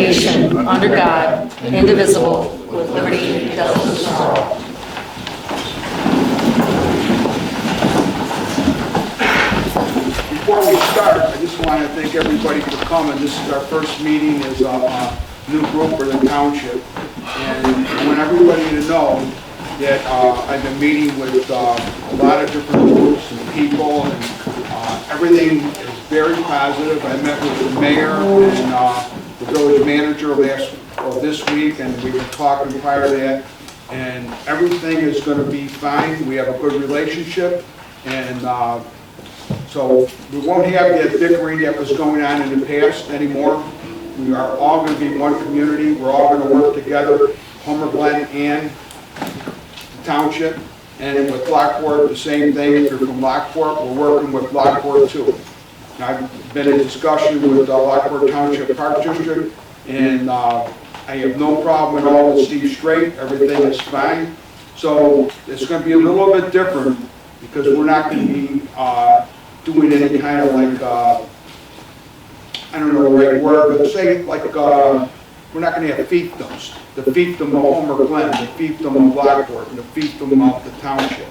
nation, under God, indivisible, with liberty and justice for all. Before we start, I just want to thank everybody for coming. This is our first meeting as a new group for the township. And I want everybody to know that I've been meeting with a lot of different groups and people, and everything is very positive. I met with the mayor and the village manager of this week, and we've been talking prior to that, and everything is going to be fine. We have a good relationship, and so we won't have that bickering that was going on in the past anymore. We are all going to be one community. We're all going to work together, Homer Glen and Township. And with Lockport, the same thing. If you're from Lockport, we're working with Lockport too. I've been in discussion with the Lockport Township Park District, and I have no problem at all with Steve Strait. Everything is fine. So it's going to be a little bit different because we're not going to be doing any kind of like, I don't know the right word, but say like, we're not going to have fiefdoms. The fiefdom of Homer Glen, the fiefdom of Lockport, and the fiefdom of the township.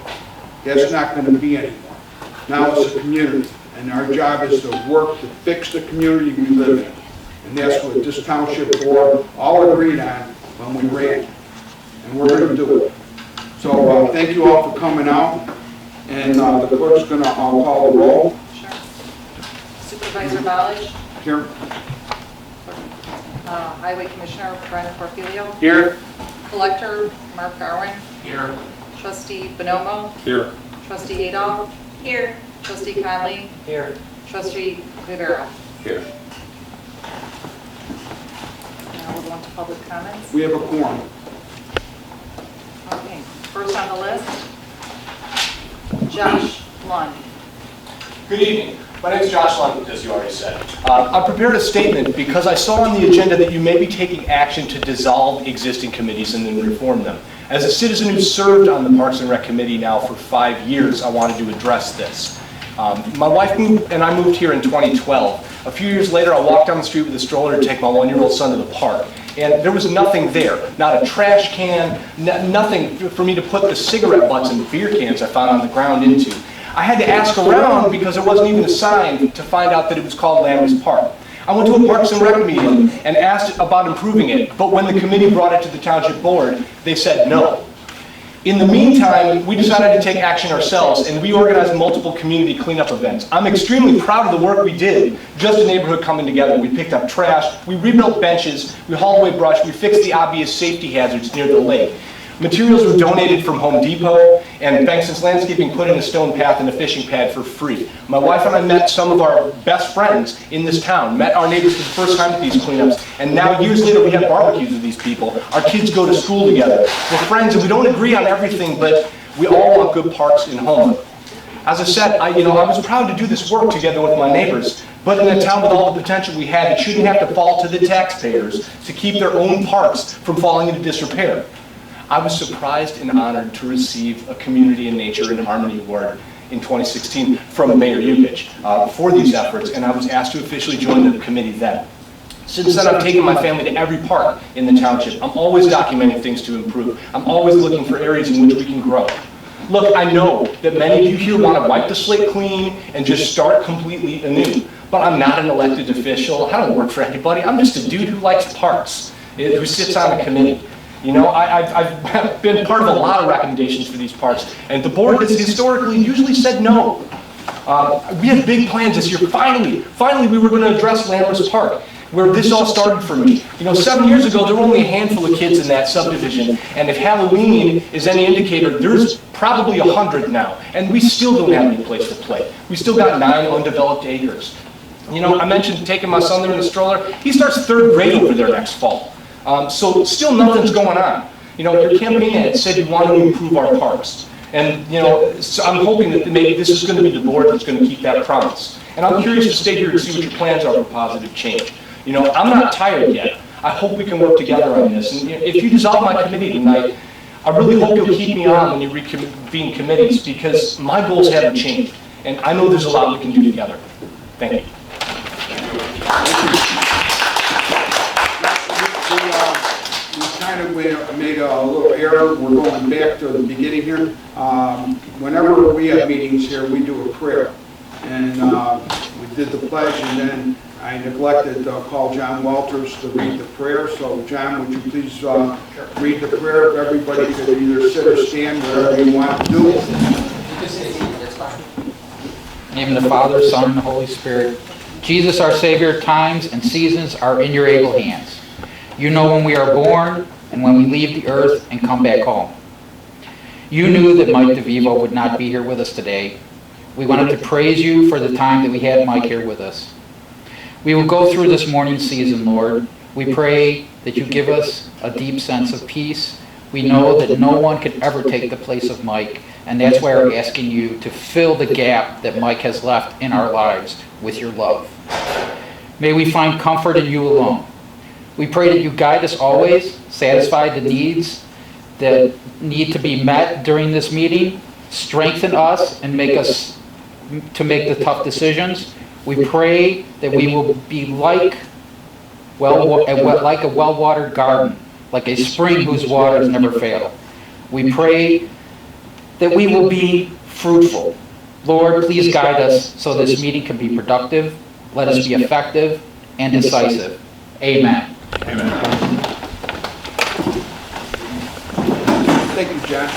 That's not going to be anymore. Now it's a community, and our job is to work to fix the community we live in. And that's what this township board all agreed on when we ran. And we're going to do it. So thank you all for coming out. And the clerk's going to call the roll. Sure. Supervisor Ballage. Here. Highway Commissioner Brian Porfilio. Here. Collector Mark Garwin. Here. Trustee Bonomo. Here. Trustee Adolph. Here. Trustee Conley. Here. Trustee Rivera. Here. Now we'll go on to public comments. We have a quorum. Okay, first on the list, Josh Lund. Good evening. My name is Josh Lund, as you already said. I prepared a statement because I saw on the agenda that you may be taking action to dissolve existing committees and then reform them. As a citizen who served on the Parks and Rec Committee now for 5 years, I wanted to address this. My wife and I moved here in 2012. A few years later, I walked down the street with a stroller to take my 1-year-old son to the park. And there was nothing there, not a trash can, nothing for me to put the cigarette butts and beer cans I found on the ground into. I had to ask around because there wasn't even a sign to find out that it was called Landry's Park. I went to a Parks and Rec meeting and asked about improving it, but when the committee brought it to the township board, they said no. In the meantime, we decided to take action ourselves, and we organized multiple community cleanup events. I'm extremely proud of the work we did, just a neighborhood coming together. We picked up trash, we rebuilt benches, we hauled away brush, we fixed the obvious safety hazards near the lake. Materials were donated from Home Depot, and Bankston's Landscaping put in a stone path and a fishing pad for free. My wife and I met some of our best friends in this town, met our neighbors for the first time at these cleanups, and now years later we have barbecues with these people. Our kids go to school together. We're friends and we don't agree on everything, but we all want good parks in Homer. As I said, I was proud to do this work together with my neighbors, but in a town with all the potential we had, it shouldn't have to fall to the taxpayers to keep their own parks from falling into disrepair. I was surprised and honored to receive a Community and Nature in Harmony Award in 2016 from Mayor Yukich for these efforts, and I was asked to officially join the committee then. Since then, I've taken my family to every park in the township. I'm always documenting things to improve. I'm always looking for areas in which we can grow. Look, I know that many of you here want to wipe the slate clean and just start completely anew, but I'm not an elected official. I don't work for anybody. I'm just a dude who likes parks, who sits on a committee. You know, I've been part of a lot of recommendations for these parks, and the board has historically usually said no. We had big plans this year. Finally, we were going to address Landry's Park, where this all started for me. You know, 7 years ago, there were only a handful of kids in that subdivision, and if Halloween is any indicator, there's probably 100 now, and we still don't have any place to play. We still got 9 undeveloped acres. You know, I mentioned taking my son there in the stroller. He starts 3rd grade over there next fall. So still nothing's going on. You know, your campaign ad said you want to improve our parks. And, you know, so I'm hoping that maybe this is going to be the board that's going to keep that promise. And I'm curious to stay here to see what your plans are for positive change. You know, I'm not tired yet. I hope we can work together on this. And if you dissolve my committee tonight, I really hope you'll keep me on when you reconvene committees, because my goals haven't changed. And I know there's a lot we can do together. Thank you. kind of made a little error. We're going back to the beginning here. Whenever we have meetings here, we do a prayer. And we did the pledge, and then I neglected to call John Walters to read the prayer. So, John, would you please read the prayer? If everybody could either sit or stand, whatever you want to do. In the name of the Father, Son, and the Holy Spirit. Jesus, our Savior, times and seasons are in your able hands. You know when we are born and when we leave the earth and come back home. You knew that Mike DeVivo would not be here with us today. We wanted to praise you for the time that we had Mike here with us. We will go through this morning's season, Lord. We pray that you give us a deep sense of peace. We know that no one could ever take the place of Mike, and that's why we're asking you to fill the gap that Mike has left in our lives with your love. May we find comfort in you alone. We pray that you guide us always, satisfy the needs that need to be met during this meeting, strengthen us, and make us to make the tough decisions. We pray that we will be like a well-watered garden, like a spring whose waters never fail. We pray that we will be fruitful. Lord, please guide us so this meeting can be productive. Let us be effective and decisive. Amen. Amen. Thank you, John.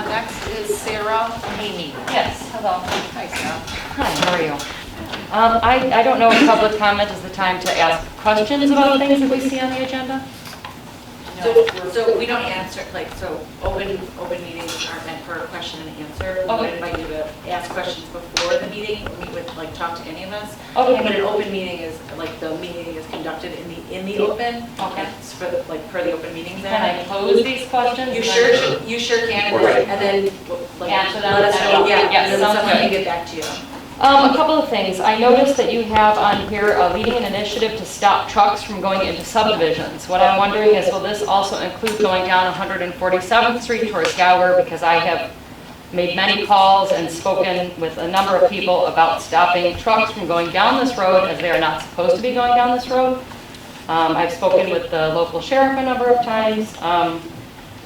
Next is Sarah Haney. Yes, hello. Hi, Sarah. Hi, how are you? I don't know if public comment is the time to ask questions about things that we see on the agenda. So we don't answer, open meetings aren't meant for a question and answer. We would invite you to ask questions before the meeting, or meet with, talk to any of us. Okay. But an open meeting is, the meeting is conducted in the open. Okay. It's for the, per the Open Meetings Act. Can I pose these questions? You sure can, and then, Answer them. let us know, Yes, and then sounds someone can good. get back to you. A couple of things. I noticed that you have on here leading an initiative to stop trucks from going into subdivisions. What I'm wondering is, will this also include going down 147th Street towards Gower? Because I have made many calls and spoken with a number of people about stopping trucks from going down this road, as they are not supposed to be going down this road. I've spoken with the local sheriff a number of times.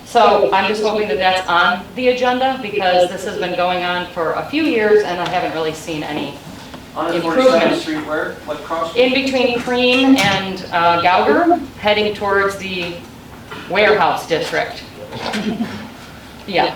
So I'm just hoping that that's on the agenda, because this has been going on for a few years and I haven't really seen any improvement. Street where? What cross? In between Cream and Gauger, heading towards the warehouse district. Yeah.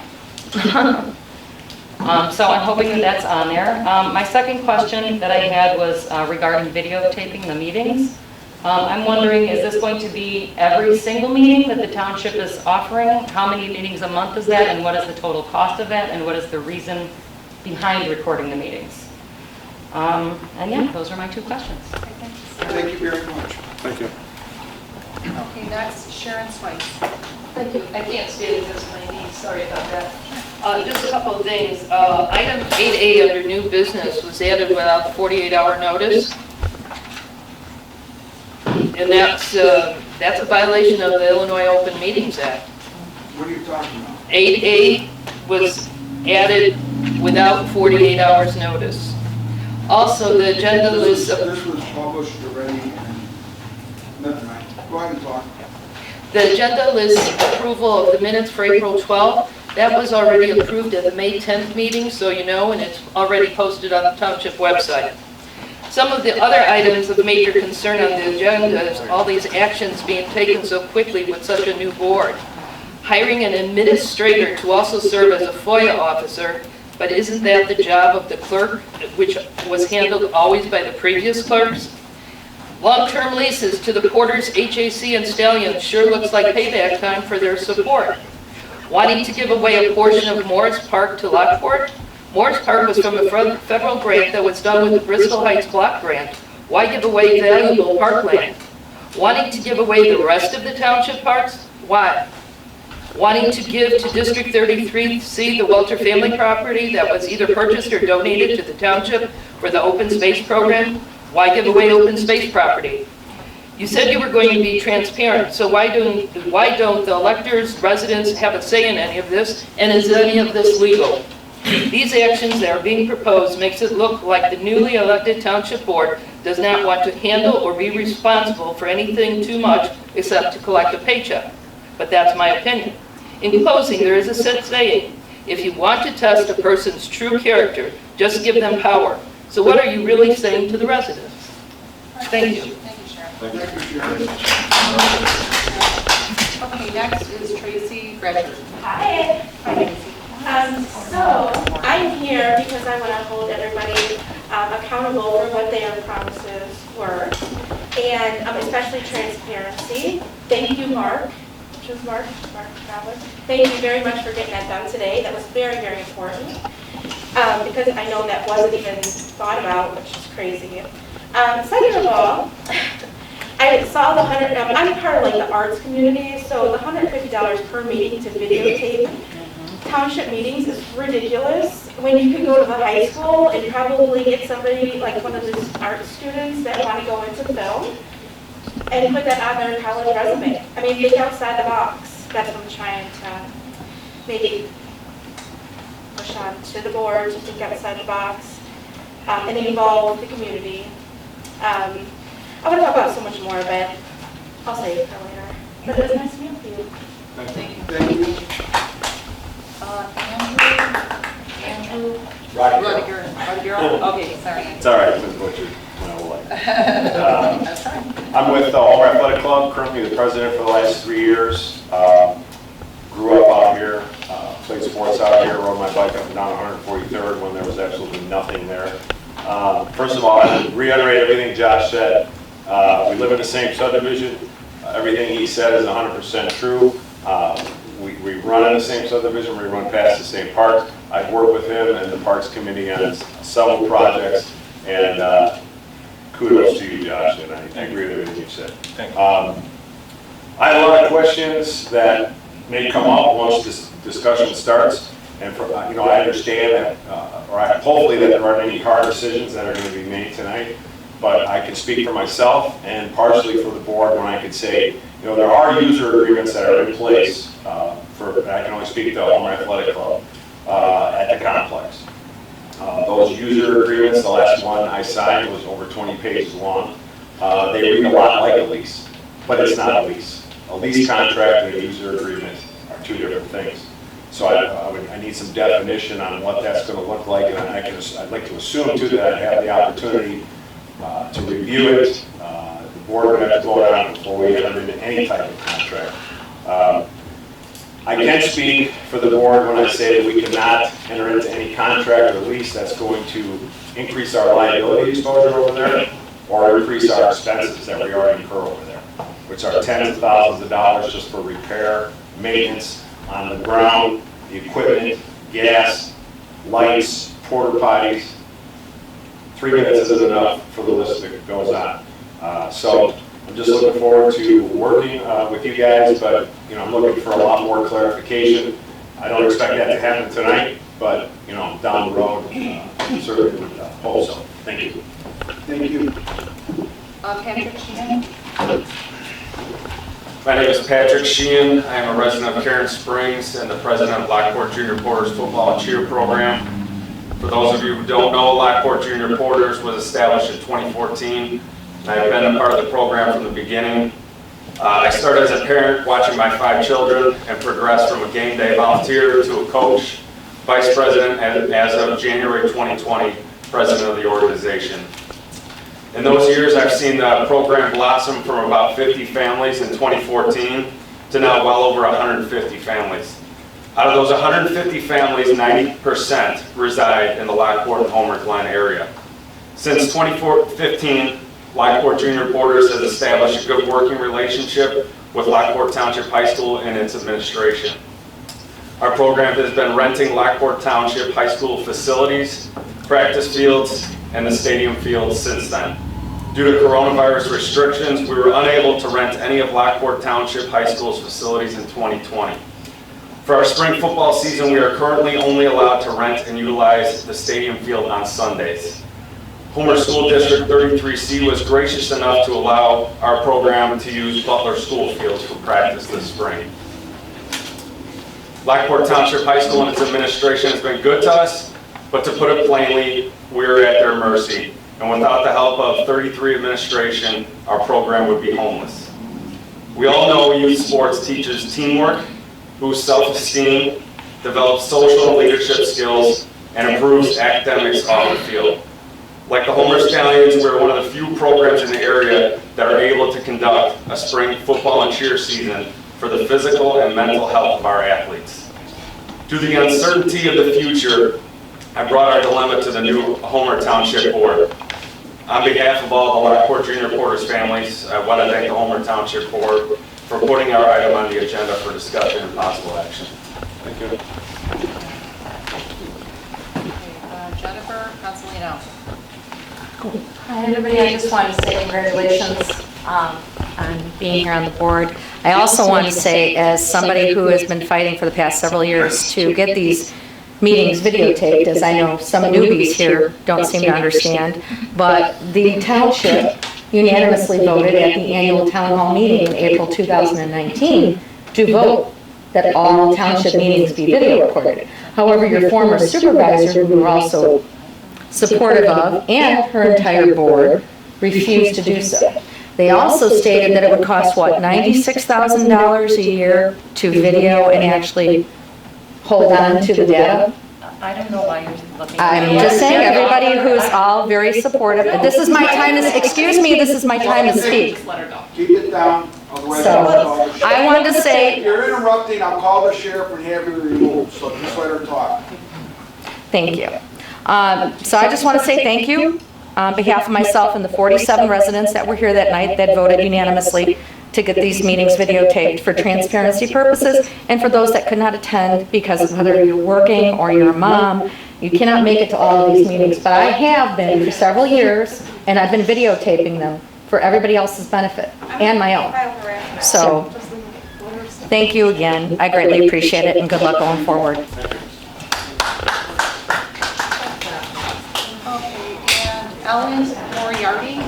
So I'm hoping that that's on there. My second question that I had was regarding videotaping the meetings. I'm wondering, is this going to be every single meeting that the township is offering? How many meetings a month is that, and what is the total cost of that, and what is the reason behind recording the meetings? And yeah, those are my two questions. Thank you very much. Thank you. Okay, next, Sharon Spice. Thank you. I can't stand this, my knees, sorry about that. Just a couple of things. Item 8A under new business was added without 48-hour notice. And that's a violation of the Illinois Open Meetings Act. What are you talking about? 8A was added without 48 hours notice. Also, the agenda list of... This was published already, and never mind. Go ahead and talk. The agenda list approval of the minutes for April 12th, that was already approved at the May 10th meeting, so you know, and it's already posted on the township website. Some of the other items of major concern on the agenda is all these actions being taken so quickly with such a new board. Hiring an administrator to also serve as a FOIA officer, but isn't that the job of the clerk, which was handled always by the previous clerks? Long-term leases to the Porters, HAC, and Stallions sure looks like payback time for their support. Wanting to give away a portion of Morris Park to Lockport? Morris Park was from a federal grant that was done with the Bristol Heights Block Grant. Why give away valuable parkland? Wanting to give away the rest of the township parks? Why? Wanting to give to District 33C the Welter family property that was either purchased or donated to the township for the open space program? Why give away open space property? You said you were going to be transparent, so why don't the electors, residents have a say in any of this, and is any of this legal? These actions that are being proposed makes it look like the newly elected township board does not want to handle or be responsible for anything too much except to collect a paycheck. But that's my opinion. In closing, there is a set saying, if you want to test a person's true character, just give them power. So what are you really saying to the residents? Thank you. Thank you, Sharon. Okay, next is Tracy Gretchen. Hi. So I'm here because I want to hold everybody accountable for what their promises were, and especially transparency. Thank you, Mark. Which is Mark Travis. Thank you very much for getting that done today. That was very, very important because I know that wasn't even thought about, which is crazy. Second of all, I saw the I'm part of like the arts community, so the $150 per meeting to videotape township meetings is ridiculous when you can go to the high school and probably get somebody like one of these art students that want to go into film and put that on their college resume. I mean, think outside the box. That's what I'm trying to maybe push on to the board, to think outside the box and involve the community. I want to talk about so much more, but I'll save it for later. But it was nice to meet you. Thank you. Thank you. Andrew? Rudiger. Okay, sorry. It's all right, Ms. Butcher. No way. That's fine. I'm with the Homer Athletic Club, currently the president for the last 3 years. Grew up out here, played sports out here, rode my bike up and down 143rd when there was absolutely nothing there. First of all, I would reiterate everything Josh said. We live in the same subdivision. Everything he said is 100% true. We run in the same subdivision, we run past the same parks. I've worked with him and the Parks Committee on several projects, and kudos to you, Josh, and I agree with everything you said. Thank you. I have a lot of questions that may come up once this discussion starts, and I understand that, or hopefully that there aren't any hard decisions that are going to be made tonight, but I can speak for myself and partially for the board when I can say, there are user agreements that are in place I can only speak to the Homer Athletic Club at the complex. Those user agreements, the last one I signed was over 20 pages long. They read a lot like a lease, but it's not a lease. A lease contract and a user agreement are two different things. So I need some definition on what that's going to look like, and I'd like to assume too that I have the opportunity to review it. The board would have to vote on it before we enter into any type of contract. I can speak for the board when I say that we cannot enter into any contract or lease that's going to increase our liability exposure over there or increase our expenses that we already incur over there, which are tens of thousands of dollars just for repair, maintenance on the ground, the equipment, gas, lights, porta potties. 3 minutes isn't enough for the list that goes on. So I'm just looking forward to working with you guys, but I'm looking for a lot more clarification. I don't expect that to happen tonight, but down the road, certainly would hope so. Thank you. Thank you. Patrick Sheehan? My name is Patrick Sheehan. I am a resident of Karen Springs and the president of Lockport Junior Porters Football and Cheer Program. For those of you who don't know, Lockport Junior Porters was established in 2014. I've been a part of the program from the beginning. I started as a parent watching my 5 children and progressed from a game day volunteer to a coach, vice president, and as of January 2020, president of the organization. In those years, I've seen the program blossom from about 50 families in 2014 to now well over 150 families. Out of those 150 families, 90% reside in the Lockport and Homer Glen area. Since 2015, Lockport Junior Porters has established a good working relationship with Lockport Township High School and its administration. Our program has been renting Lockport Township High School facilities, practice fields, and the stadium fields since then. Due to coronavirus restrictions, we were unable to rent any of Lockport Township High School's facilities in 2020. For our spring football season, we are currently only allowed to rent and utilize the stadium field on Sundays. Homer School District 33C was gracious enough to allow our program to use Butler School Fields for practice this spring. Lockport Township High School and its administration has been good to us, but to put it plainly, we're at their mercy. And without the help of 33 administration, our program would be homeless. We all know youth sports teaches teamwork, boosts self-esteem, develops social and leadership skills, and improves academics on the field. Like the Homer Stallions, we're one of the few programs in the area that are able to conduct a spring football and cheer season for the physical and mental health of our athletes. Due to the uncertainty of the future, I brought our dilemma to the new Homer Township Board. On behalf of all the Lockport Junior Porters families, I want to thank the Homer Township Board for putting our item on the agenda for discussion and possible action. Thank you. Jennifer Consolino. Hi, everybody. I just wanted to say congratulations on being here on the board. I also want to say, as somebody who has been fighting for the past several years to get these meetings videotaped, as I know some newbies here don't seem to understand, but the township unanimously voted at the annual town hall meeting in April 2019 to vote that all township meetings be video recorded. However, your former supervisor, who were also supportive of, and her entire board, refused to do so. They also stated that it would cost, what, $96,000 a year to video and actually hold on to the data? I don't know why you're looking. I'm just saying, everybody who's all very supportive, this is my time to, excuse me, this is my time to speak. Let her go. Keep it down. Otherwise So, I'll call- I wanted to say, If you're interrupting, I'll call the sheriff and have you removed, so just let her talk. thank you. So I just want to say thank you on behalf of myself and the 47 residents that were here that night that voted unanimously to get these meetings videotaped for transparency purposes, and for those that could not attend because of whether you're working or you're a mom, you cannot make it to all of these meetings. But I have been for several years, and I've been videotaping them for everybody else's benefit and my own. So, thank you again. I greatly appreciate it, and good luck going forward. Okay, and Ellen Moriarty.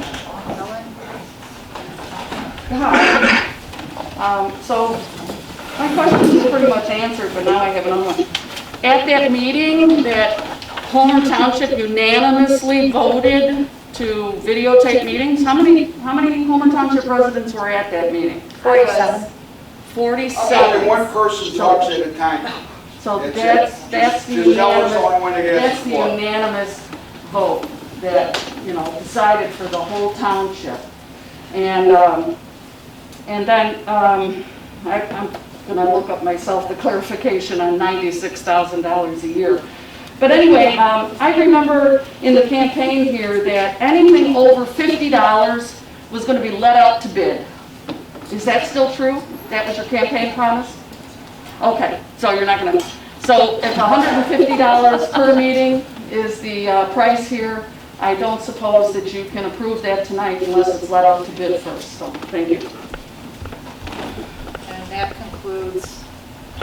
Ellen? So, my question is pretty much answered, but now I have another one. At that meeting that Homer Township unanimously voted to videotape meetings, how many Homer Township residents were at that meeting? 47. 47. Only one person talks at a time. So That's it. that's the Just tell us the only one that unanimous, gets that's the the floor. unanimous vote that, decided for the whole township. And then, I'm gonna look up myself the clarification on $96,000 a year. But anyway, I remember in the campaign here that anything over $50 was gonna be let out to bid. Is that still true? That was your campaign promise? Okay, so you're not gonna, so if $150 per meeting is the price here, I don't suppose that you can approve that tonight unless it's let out to bid first, so thank you. And that concludes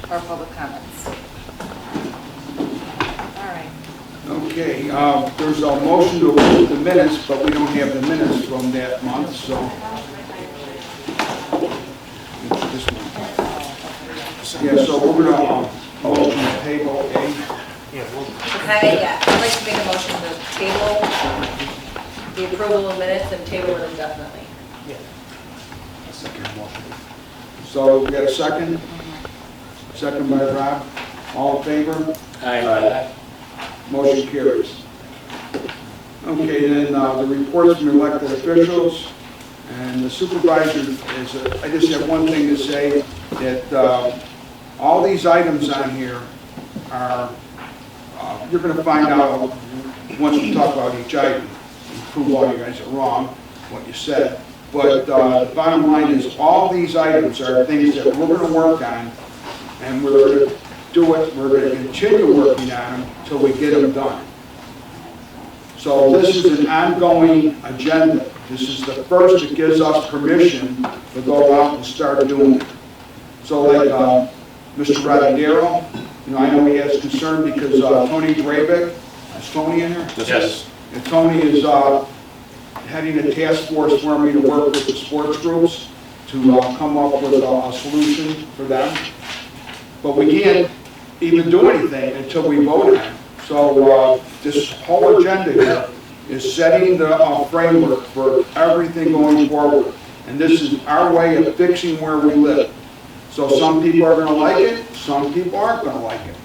our public comments. All right. Okay, there's a motion to approve the minutes, but we don't have the minutes from that month, so. It's this one. Yeah, so we're gonna, motion to table A. I'd like to make a motion to table the approval of minutes and table it indefinitely. So we got a second? Second by Rob. All in favor? Aye. Motion carries. Okay, then the reports from elected officials and the supervisor is, I just have one thing to say, that all these items on here are, you're going to find out once we talk about each item, and prove all you guys are wrong, what you said. But the bottom line is, all these items are things that we're going to work on, and we're going to do it, we're going to continue working on them until we get them done. So this is an ongoing agenda. This is the first that gives us permission to go out and start doing it. So like Mr. Radadero, I know he has concern because Tony Drabek, is Tony in here? Yes. And Tony is heading a task force for me to work with the sports groups to come up with a solution for them. But we can't even do anything until we vote on it. So this whole agenda here is setting the framework for everything going forward. And this is our way of fixing where we live. So some people are going to like it, some people aren't going to like it.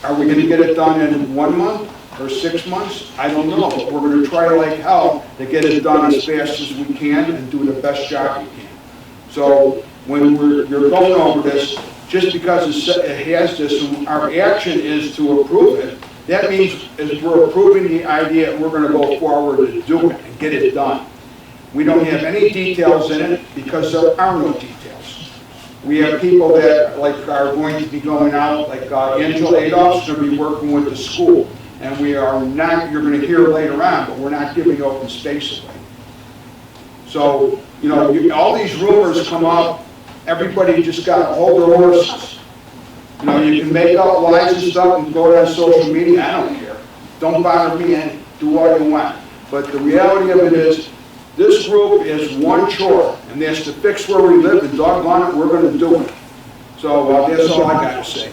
Are we going to get it done in 1 month or 6 months? I don't know, but we're going to try like hell to get it done as fast as we can and do the best job we can. So when you're going over this, just because it has this, and our action is to approve it, that means we're approving the idea that we're going to go forward to do it and get it done. We don't have any details in it because there are no details. We have people that are going to be going out, like Angela Adolph's going to be working with the school. And we are not, you're going to hear later on, but we're not giving open space away. So, you know, all these rumors come up, everybody just got to hold their horses. You know, you can make up lies and stuff and go on social media, I don't care. Don't bother me and do all you want. But the reality of it is, this group is one chore, and that's to fix where we live, and doggone it, we're going to do it. So that's all I got to say.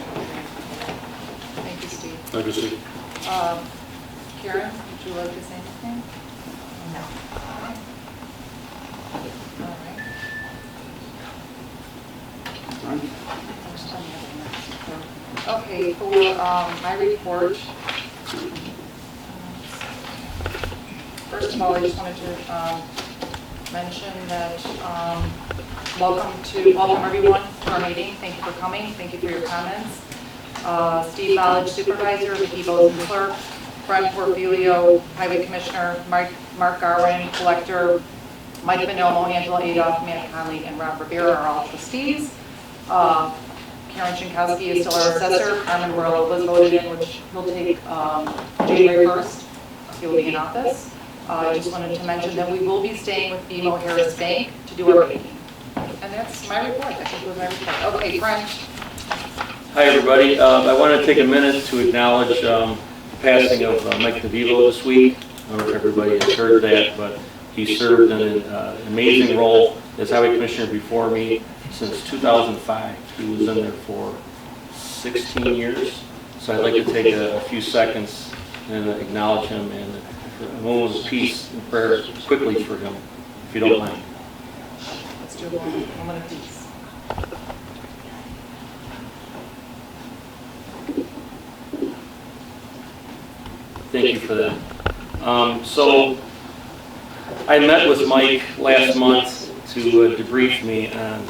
Thank you, Steve. Thank you, Steve. Karen, would you like to say anything? No. All right. Okay, for my report, first of all, I just wanted to mention that welcome everyone to our meeting. Thank you for coming. Thank you for your comments. Steve Ballage, Supervisor, Vicki Bozen, Clerk, Brent Porfilio, Highway Commissioner, Mark Garwin, Collector, Mike Bonomo, Angela Adolph, Amanda Conley, and Rob Rivera are all trustees. Karen Chinkowski is still our assessor. Carmen Worrell was voted in, which he'll take January 1st. He'll be in office. I just wanted to mention that we will be staying with BMO Harris Bank to do our meeting. And that's my report. That concludes my report. Okay, Brent. Hi, everybody. I want to take a minute to acknowledge the passing of Mike DeVivo this week. I don't know if everybody has heard that, but he served in an amazing role as Highway Commissioner before me since 2005. He was in there for 16 years. So I'd like to take a few seconds and acknowledge him and a moment of peace and prayer quickly for him, if you don't mind. Let's do a moment of peace. Thank you for that. So I met with Mike last month to debrief me on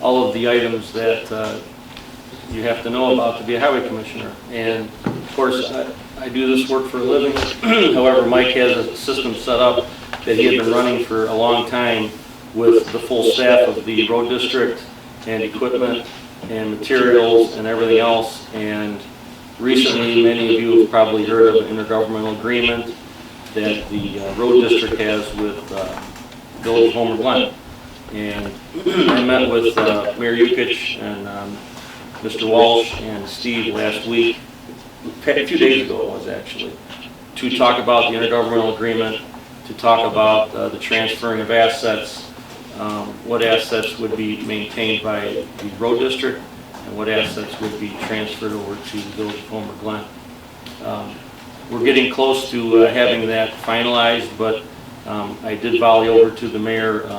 all of the items that you have to know about to be a highway commissioner. And of course, I do this work for a living. However, Mike has a system set up that he had been running for a long time with the full staff of the road district and equipment and materials and everything else. And recently, many of you have probably heard of an intergovernmental agreement that the road district has with Village of Homer Glen. And I met with Mayor Yukich and Mr. Walsh and Steve last week, a few days ago it was actually, to talk about the intergovernmental agreement, to talk about the transferring of assets, what assets would be maintained by the road district, and what assets would be transferred over to the Village of Homer Glen. We're getting close to having that finalized, but I did volley over to the mayor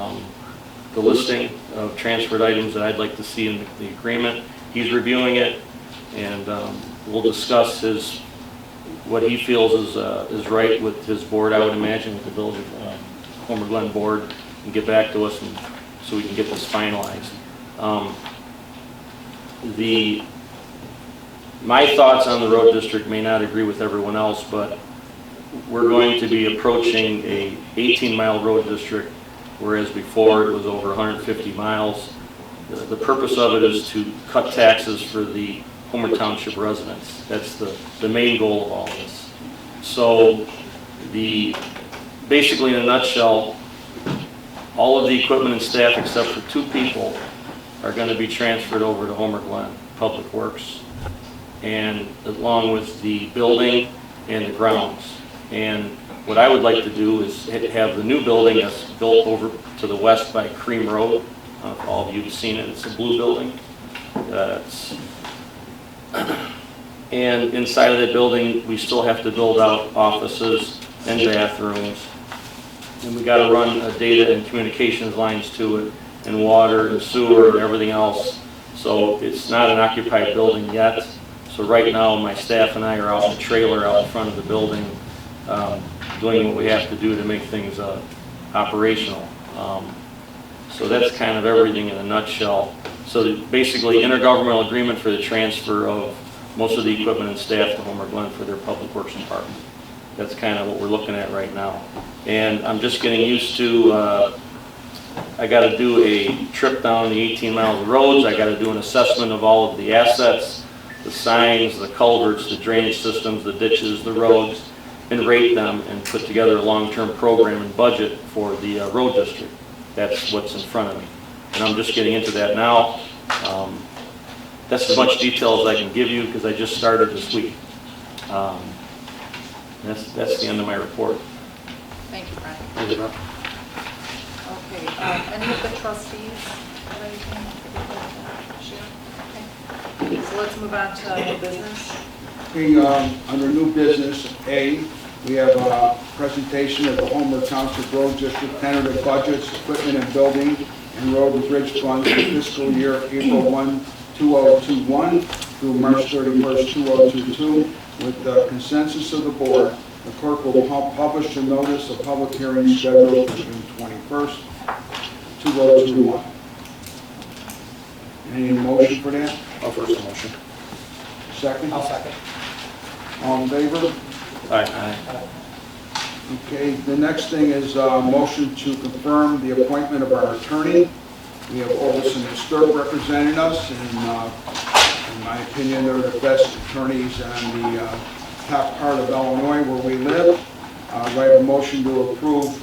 the listing of transferred items that I'd like to see in the agreement. He's reviewing it, and we'll discuss what he feels is right with his board, I would imagine, with the Village of Homer Glen board, and get back to us so we can get this finalized. My thoughts on the road district may not agree with everyone else, but we're going to be approaching a 18-mile road district, whereas before it was over 150 miles. The purpose of it is to cut taxes for the Homer Township residents. That's the main goal of all this. So basically in a nutshell, all of the equipment and staff except for 2 people are going to be transferred over to Homer Glen Public Works, and along with the building and the grounds. And what I would like to do is have the new building that's built over to the west by Cream Road. All of you have seen it. It's a blue building. It's And inside of that building, we still have to build out offices and bathrooms. And we got to run data and communications lines to it, and water and sewer and everything else. So it's not an occupied building yet. So right now, my staff and I are out in the trailer out in front of the building, doing what we have to do to make things operational. So that's kind of everything in a nutshell. So basically, intergovernmental agreement for the transfer of most of the equipment and staff to Homer Glen for their public works department. That's kind of what we're looking at right now. And I'm just getting used to, I got to do a trip down the 18 miles of roads. I got to do an assessment of all of the assets, the signs, the culverts, the drainage systems, the ditches, the roads, and rate them and put together a long-term program and budget for the road district. That's what's in front of me. And I'm just getting into that now. That's as much detail as I can give you because I just started this week. That's the end of my report. Thank you, Brian. Okay, any of the trustees have anything to share? Okay, so let's move on to new business. Okay, under new business, A, we have a presentation of the Homer Township Road District tentative budgets, equipment and building, and road and bridge funds for fiscal year April 1, 2021 through March 31st, 2022. With the consensus of the board, the clerk will publish a notice of public hearing scheduled for June 21st, 2021. Any motion for that? I'll first motion. Second? I'll second. All in favor? Aye. Okay, the next thing is a motion to confirm the appointment of our attorney. We have Olson and Sturp representing us, and in my opinion, they're the best attorneys on the top part of Illinois where we live. I have a motion to approve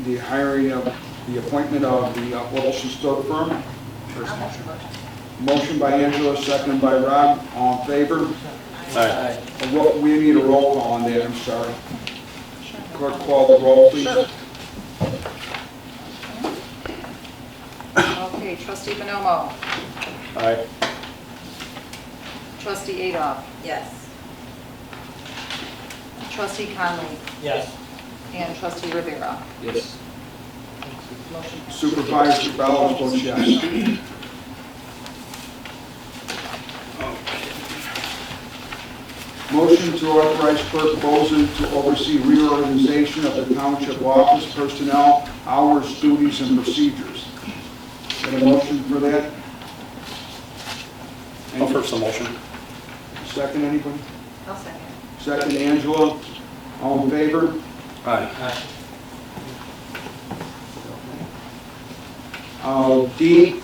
the hiring of the appointment of the Olson Sturp firm. First motion. Motion by Angela, second by Rob. All in favor? Aye. We need a roll call on that, I'm sorry. Clerk, call the roll, please. Okay, trustee Bonomo, Aye. trustee Adolph, Yes. trustee Conley, Yes. and trustee Rivera. Yes. Motion passed. Supervisor Bellows votes yes. Motion to authorize Clerk Bozen to oversee reorganization of the township office personnel, hours, duties, and procedures. Got a motion for that? I'll first the motion. Second, anybody? I'll second. Second, Angela. All in favor? Aye. D,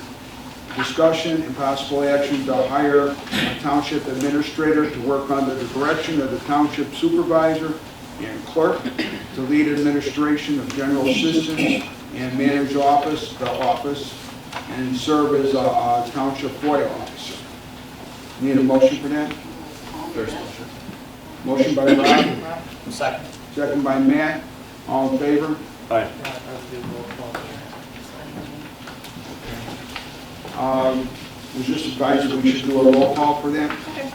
discussion and possible action to hire a township administrator to work under the direction of the township supervisor and clerk to lead administration of general assistance and manage the office, and serve as a township FOIA officer. Need a motion for that? First motion. Motion by Rob, Second. second by Matt. All in favor? Aye. Was just advised that we should do a roll call for that. Okay.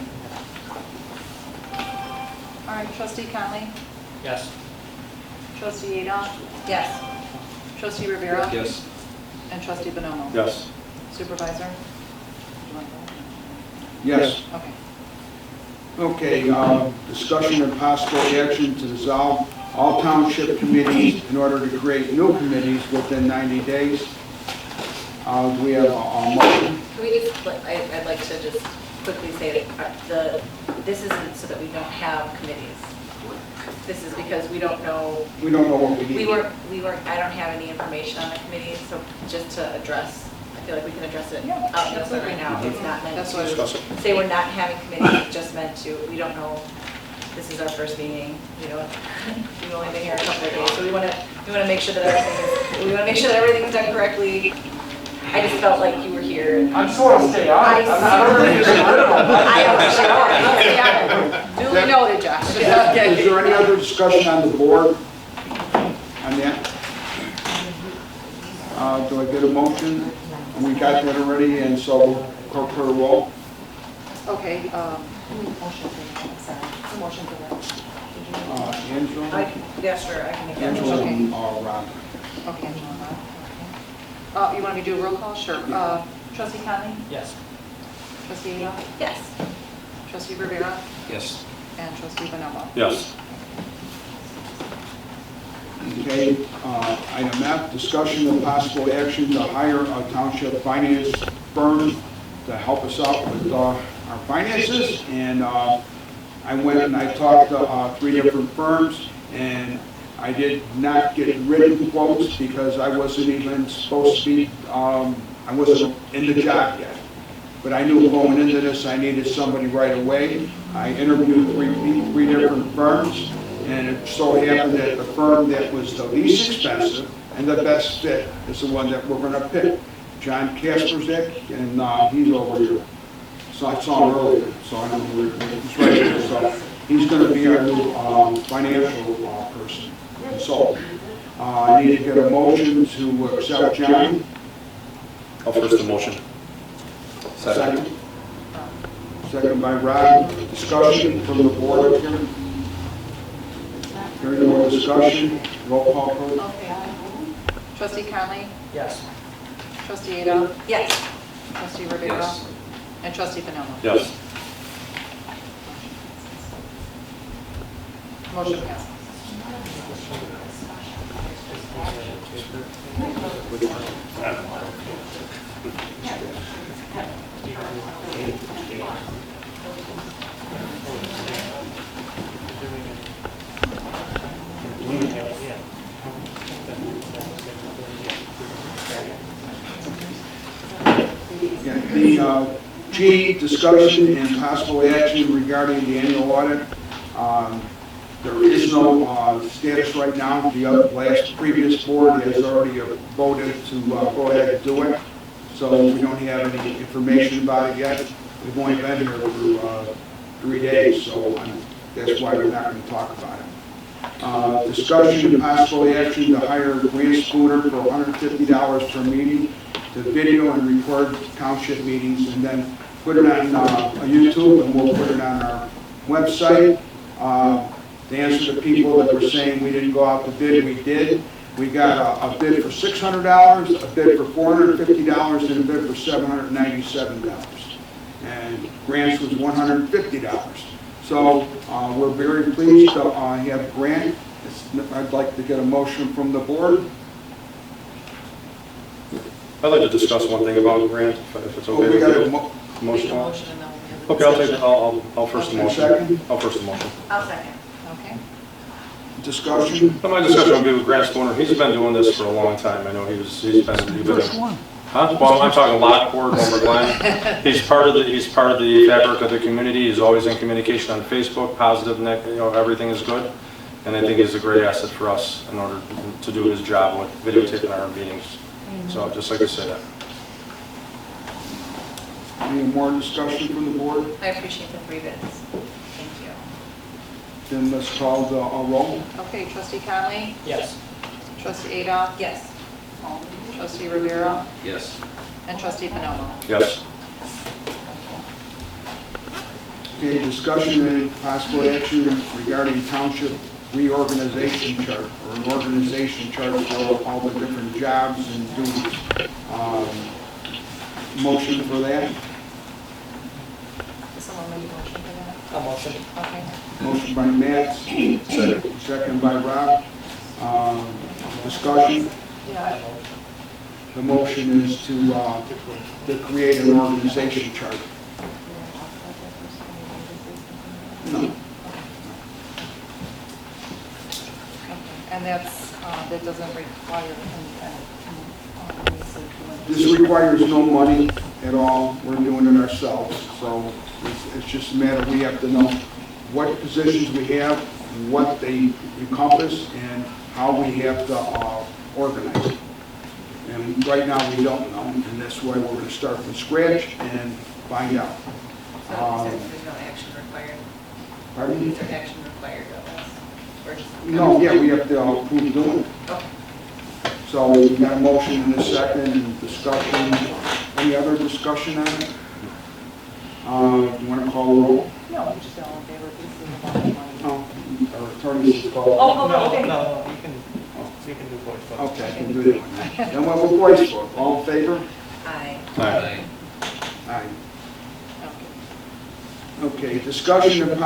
All right, trustee Conley, Yes. trustee Adolph, Yes. trustee Rivera, Yes. and trustee Bonomo. Yes. Supervisor? You want that? Yes. Okay. Okay, discussion and possible action to dissolve all township committees in order to create new committees within 90 days. Do we have a motion? Can we just, I'd like to just quickly say that this isn't so that we don't have committees. This is because we don't know. We don't know what we need. We weren't, I don't have any information on the committees, so just to address, I feel like we can address it Yeah, out in the open absolutely. right now. It's not meant That's what to say we're not having committees, it's just meant to, we don't know. This is our first meeting, we've only been here a couple of days, so we want to make sure that everything's done correctly. I just felt like you were here. I'm just want to stay on. I Yeah. Duly noted, Josh. Is there any other discussion on the board on that? Do I get a motion? We got that already, and so clerk, call the roll. Okay, motion for that, sorry. Motion for that. Angela? Yeah, sure, I can make that Angela motion. and Ron. Okay, you want me to do a roll call? Sure. Trustee Conley? Yes. Trustee Ada? Yes. Trustee Rivera? Yes. And Trustee Vanella? Yes. Okay, item F, discussion of possible action to hire a township finance firm to help us out with our finances. And I went and I talked to 3 different firms, and I did not get written quotes because I wasn't even supposed to be, I wasn't in the job yet. But I knew going into this I needed somebody right away. I interviewed 3 different firms, and it so happened that the firm that was the least expensive and the best fit is the one that we're going to pick. John Kasperzak, and he's over here. So I saw him earlier, so I know he's right here. So he's going to be our new financial person, consultant. I need to get a motion to accept John. I'll first the motion. Second. Second by Rob. Discussion from the board here. Hearing no more discussion, roll call please. Okay. Trustee Conley? Yes. Trustee Ada? Yes. Trustee Rivera? Yes. And Trustee Vanella? Yes. Motion passes. The G, discussion and possible action regarding the annual audit. There is no status right now. The previous board has already voted to go ahead and do it. So we don't have any information about it yet. We've only been here for 3 days, so that's why we're not going to talk about it. Discussion and possible action to hire Grant Spooner for $150 per meeting to video and record township meetings, and then put it on YouTube, and we'll put it on our website. To answer the people that were saying we didn't go out to bid, we did. We got a bid for $600, a bid for $450, and a bid for $797. And Grant's was $150. So we're very pleased to have Grant. I'd like to get a motion from the board. I'd like to discuss one thing about Grant, if it's okay. We got a Motion. Motion and then we'll have the Okay, I'll take, discussion. I'll first the motion. Second. I'll first the motion. I'll second. Okay. Discussion. My discussion will be with Grant Spooner. He's been doing this for a long time. I know he's been. Huh? Well, I'm talking Lockport, Lumber Glen. He's part of the fabric of the community. He's always in communication on Facebook, positive, everything is good. And I think he's a great asset for us in order to do his job with videotaping our meetings. So I'd just like to say that. Any more discussion from the board? I appreciate the 3 bids. Thank you. Then let's call the roll. Okay, Trustee Conley? Yes. Trustee Ada? Yes. Trustee Rivera? Yes. And Trustee Vanella? Yes. Okay, discussion and possible action regarding township reorganization chart, or an organization chart for all the different jobs and duties. Motion for that? Does someone make a motion for that? A motion. Okay. Motion by Matt, second by Rob. Discussion. Yeah. The motion is to create an organization chart. No. And that doesn't require This requires no money at all. We're doing it ourselves. So it's just a matter, we have to know what positions we have, what they encompass, and how we have to organize it. And right now, we don't know, and that's why we're going to start from scratch and find out. So there's no action required? Pardon? Is there action required of us? Or just- No, yeah, we have to approve doing it. Okay. So we got a motion in a second, and discussion. Any other discussion on it? You want to call the roll? No, I'm just all in favor, this is about the money. Oh, our attorney should call. Okay. No, you can do voice vote. Okay, I can do that. Then we'll voice vote. All in favor? Aye. Aye. Aye. Okay, discussion and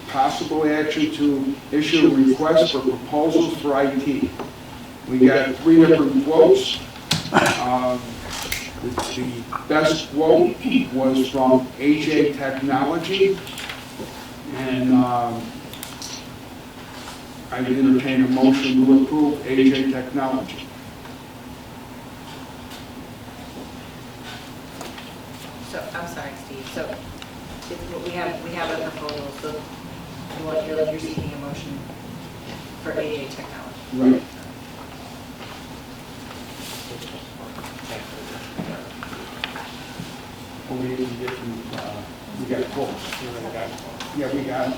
possible action to issue a request for proposals for IT. We got 3 different quotes. The best quote was from AJ Technology, and I would entertain a motion to approve AJ Technology. So, I'm sorry, Steve, so we have a proposal, so you're seeking a motion for AJ Technology. Right. We got quotes. Yeah, we got.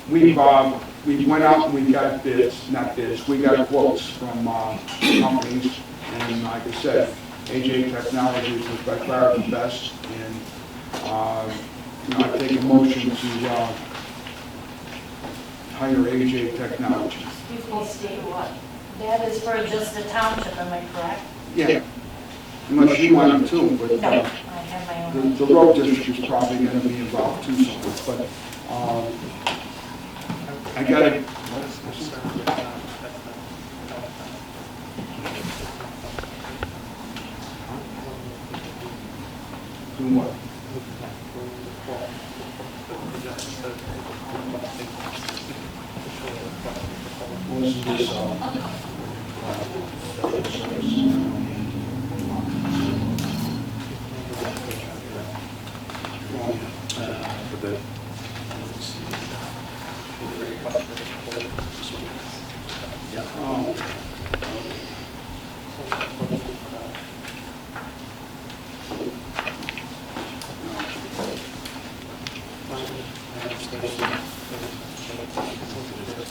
We need no, we went out and we got bids, not bids, we got quotes from companies, and like I said, AJ Technologies was by far the best, and I take a motion to hire AJ Technologies. Please state what? That is for just the township, am I correct? Yeah, unless you want to, but No, I have my own. the road district is probably going to be involved too, but I got it. Do what? Wasn't this,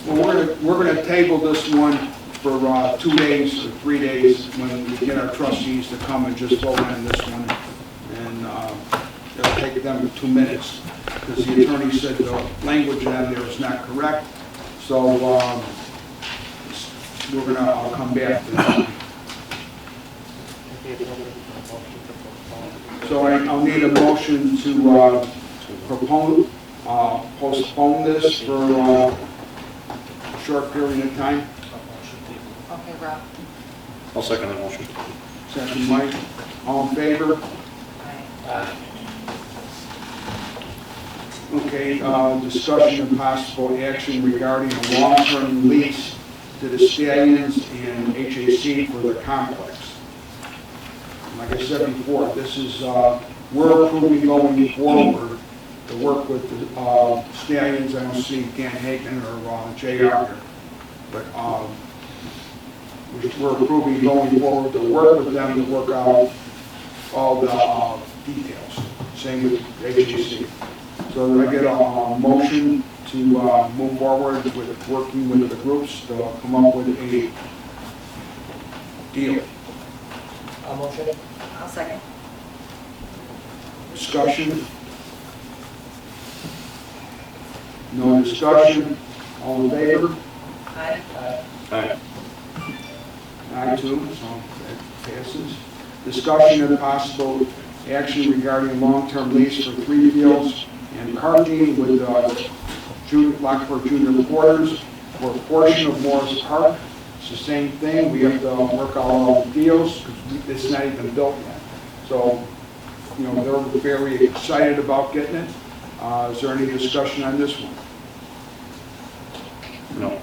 well, we're going to table this one for 2 days or 3 days when we get our trustees to come and just vote on this one. And it'll take them 2 minutes because the attorney said the language on there is not correct. So we're going to come back to that. So I'll need a motion to postpone this for a short period of time. Okay, Rob. I'll second that motion. Second, Mike. All in favor? Okay, discussion and possible action regarding a long-term lease to the Stallions and HAC for the complex. Like I said before, this is, we're approving going forward to work with the Stallions. I don't see Dan Hagan or JR here, but we're approving going forward to work with them to work out all the details. Same with HAC. So I get a motion to move forward with working with the groups to come up with a deal. A motion? I'll second. Discussion? No discussion? All in favor? Aye. Aye. Aye, too, so that passes. Discussion and possible action regarding long-term lease for 3 fields and parking with Lockport Junior Quarters for a portion of Morris Park. It's the same thing, we have to work out all the deals, because it's not even built yet. So, you know, they're very excited about getting it. Is there any discussion on this one? No.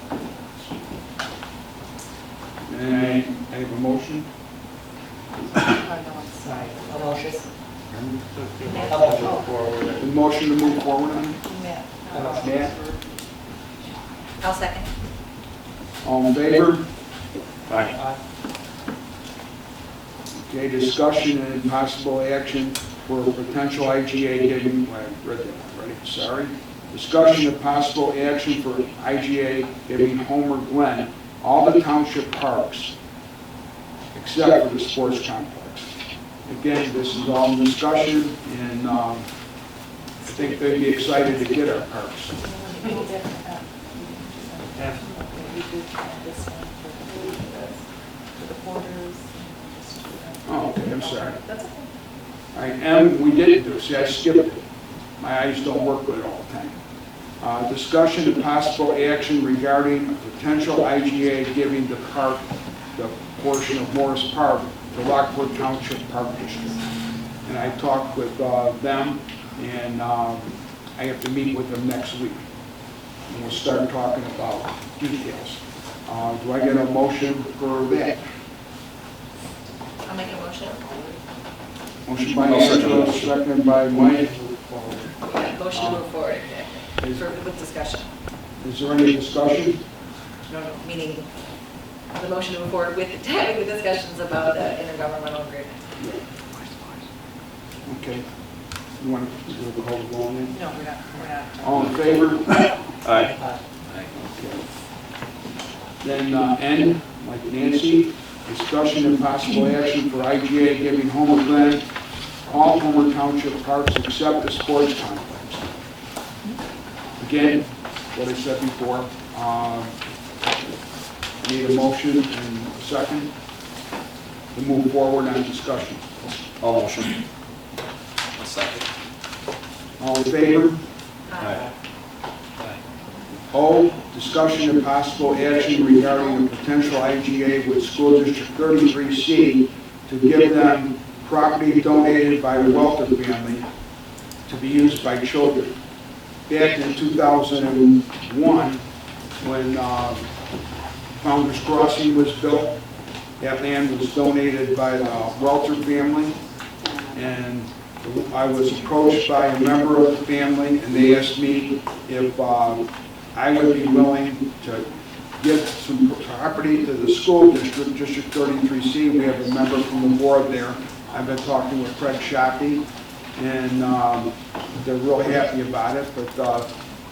And I have a motion? Sorry. A motion. A motion to move forward on it? Matt? I'll second. All in favor? Aye. Okay, discussion and possible action for potential IGA giving, I read that already, sorry. Discussion of possible action for IGA giving Homer Glen all the township parks except for the sports complex. Again, this is all discussion, and I think they'd be excited to get our parks. Oh, okay, I'm sorry. All right, M, we didn't do, see, I skipped it. My eyes don't work good all the time. Discussion of possible action regarding a potential IGA giving the park, the portion of Morris Park, the Lockport Township Park District. And I talked with them, and I have to meet with them next week. And we'll start talking about details. Do I get a motion for that? I'll make a motion. Motion by Angela, second by Mike. Yeah, motion to move forward, with discussion. Is there any discussion? No, meaning the motion to move forward with having the discussions about the intergovernmental agreement. Okay. You want to do the whole roll in? No, we're not. All in favor? Aye. Okay. Then N, like Nancy, discussion and possible action for IGA giving Homer Glen all Homer Township parks except the sports complex. Again, what I said before, need a motion and a second to move forward on discussion. All motion. A second. All in favor? Aye. O, discussion and possible action regarding a potential IGA with School District 33C to give them property donated by the Welter family to be used by children. Back in 2001, when Founders Crossing was built, that land was donated by the Welter family, and I was approached by a member of the family, and they asked me if I would be willing to give some property to the school district, District 33C. We have a member from the board there. I've been talking with Craig Shockey, and they're real happy about it, but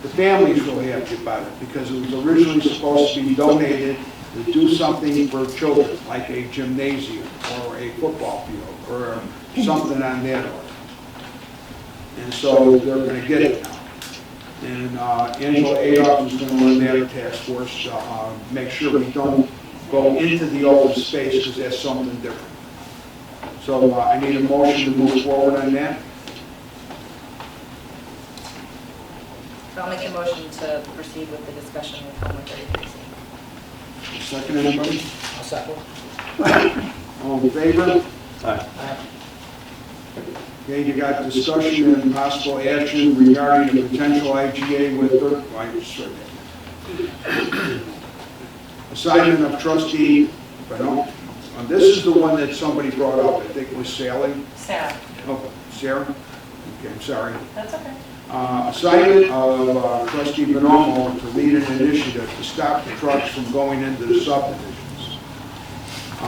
the family's really happy about it because it was originally supposed to be donated to do something for children, like a gymnasium or a football field or something on that order. And so they're going to get it now. And Angela Adolph is going to run that task force to make sure we don't go into the open space because that's something different. So I need a motion to move forward on that. I'll make a motion to proceed with the discussion with Homer 33C. Second, anybody? I'll second. All in favor? Aye. Okay, you got discussion and possible action regarding a potential IGA with assignment of trustee, this is the one that somebody brought up, I think it was Sally. Sarah. Oh, Sarah? Okay, I'm sorry. That's okay. Assignment of trustee Bonomo to lead an initiative to stop the trucks from going into the subdivisions.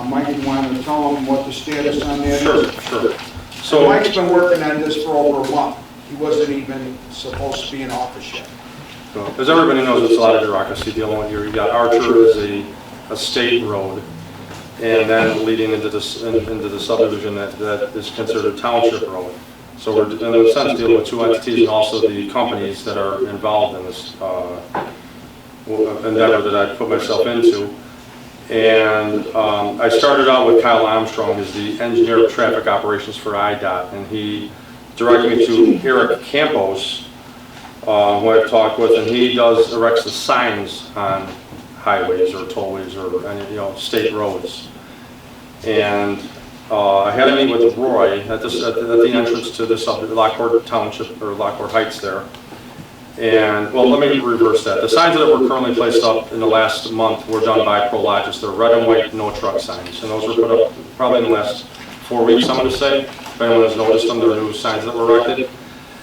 Mike, you want to tell them what the status on that is? Sure. So Mike's been working on this for over a month. He wasn't even supposed to be in office yet. As everybody knows, it's a lot of bureaucracy dealing with here. You got Archer as a state road, and then leading into the subdivision that is considered a township road. So we're, in a sense, dealing with two entities and also the companies that are involved in this endeavor that I put myself into. And I started out with Kyle Armstrong, who's the engineer of traffic operations for IDOT, and he directed me to Eric Campos, who I've talked with, and he erects the signs on highways or tollways or any, state roads. And I had a meeting with Roy at the entrance to this Lockport Township or Lockport Heights there. And, well, let me reverse that. The signs that were currently placed up in the last month were done by Prologis. They're red and white, no truck signs. And those were put up probably in the last 4 weeks, I'm going to say. If anyone has noticed them, they're new signs that were erected.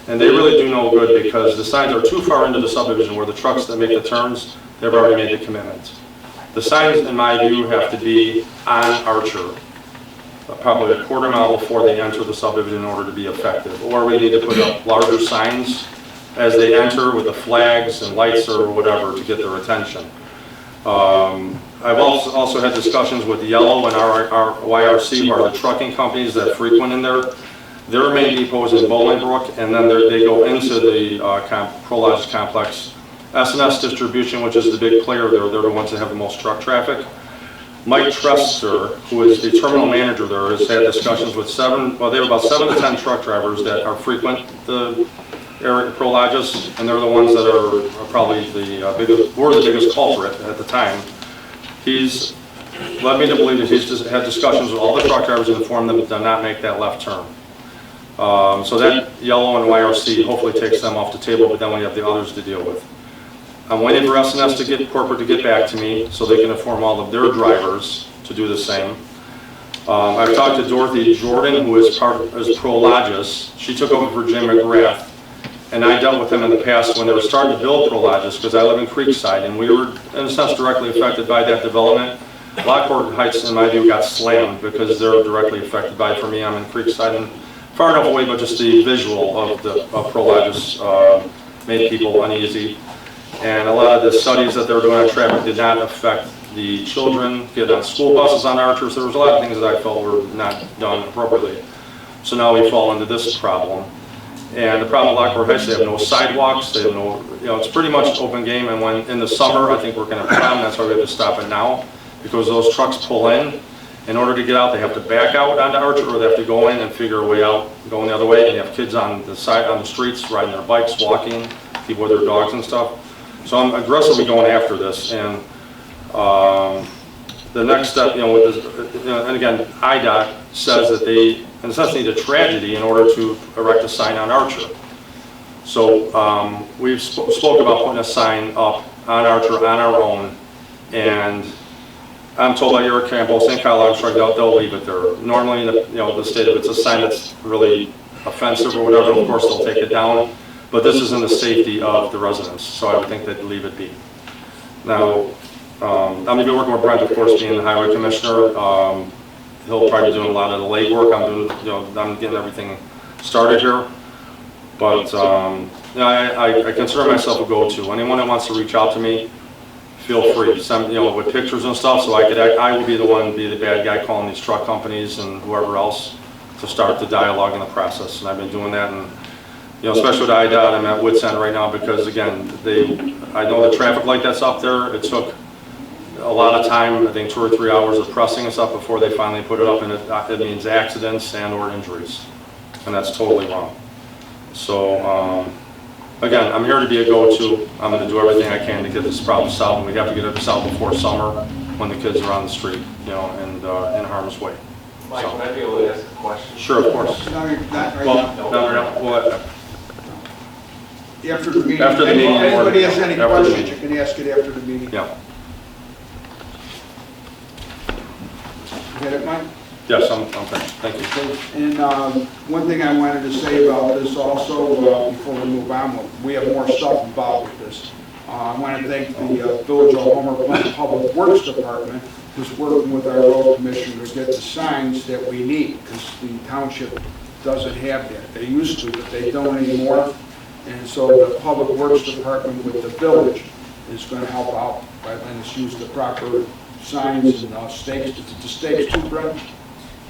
And they really do no good because the signs are too far into the subdivision where the trucks that make the turns, they've already made the commitment. The signs, in my view, have to be on Archer, probably a quarter mile before they enter the subdivision in order to be effective. Or we need to put up larger signs as they enter with the flags and lights or whatever to get their attention. I've also had discussions with Yellow and our YRC, who are the trucking companies that frequent in there. Their main depot is in Bolingbrook, and then they go into the Prologis complex. S&S Distribution, which is the big player there, they're the ones that have the most truck traffic. Mike Trester, who is the terminal manager there, has had discussions with they have about 7 to 10 truck drivers that are frequent the area Prologis, and they're the ones that are probably the biggest culprit at the time. He's led me to believe that he's just had discussions with all the truck drivers and informed them to not make that left turn. So that Yellow and YRC hopefully takes them off the table, but then we have the others to deal with. I'm waiting for S&S to get corporate to get back to me so they can inform all of their drivers to do the same. I've talked to Dorothy Jordan, who is Prologis. She took over for Jim McGrath, and I dealt with them in the past when they were starting to build Prologis, because I live in Creekside, and we were in a sense directly affected by that development. Lockport Heights, in my view, got slammed because they're directly affected by it. For me, I'm in Creekside, and far enough away, but just the visual of Prologis made people uneasy. And a lot of the studies that they were doing on traffic did not affect the children getting on school buses on Archer, so there was a lot of things that I felt were not done appropriately. So now we fall into this problem. And the problem with Lockport Heights, they have no sidewalks, they have no, it's pretty much open game, and when in the summer, I think we're going to have a problem. That's why we have to stop it now, because those trucks pull in. In order to get out, they have to back out onto Archer, or they have to go in and figure a way out, going the other way, and you have kids on the streets, riding their bikes, walking, people with their dogs and stuff. So I'm aggressively going after this, and the next step, with this, and again, IDOT says that they, in a sense, need a tragedy in order to erect a sign on Archer. So we've spoke about putting a sign up on Archer on our own, and I'm told by Eric Campbell, St. Kyle Armstrong, they'll leave it there. Normally, in the state, if it's a sign that's really offensive or whatever, of course they'll take it down. But this is in the safety of the residents, so I would think they'd leave it be. Now, I'm going to be working with Brent, of course, being the highway commissioner. He'll probably be doing a lot of the legwork. I'm getting everything started here. But I consider myself a go-to. Anyone that wants to reach out to me, feel free. Send, with pictures and stuff, so I will be the one, be the bad guy calling these truck companies and whoever else to start the dialogue in the process. And I've been doing that, and especially with IDOT, I'm at wit's end right now because, again, I know the traffic light that's up there, it took a lot of time, I think 2 or 3 hours of pressing us up before they finally put it up, and it means accidents and or injuries, and that's totally wrong. So, again, I'm here to be a go-to. I'm going to do everything I can to get this problem solved, and we have to get it solved before summer when the kids are on the street, and in harm's way. Mike, would I be able to ask a question? Sure, of course. No, you're not right now. Well, after the meeting. After the meeting. Anybody has any questions, you can ask it after the meeting. Yeah. You get it, Mike? Yes, I'm finished. Thank you. And one thing I wanted to say about this also, before we move on, we have more stuff involved with this. I want to thank the Village of Homer Public Works Department, who's working with our road commissioner to get the signs that we need, because the township doesn't have that. They used to, but they don't anymore. And so the Public Works Department with the village is going to help out by letting us use the proper signs and stakes. Is it the stakes too, Brent?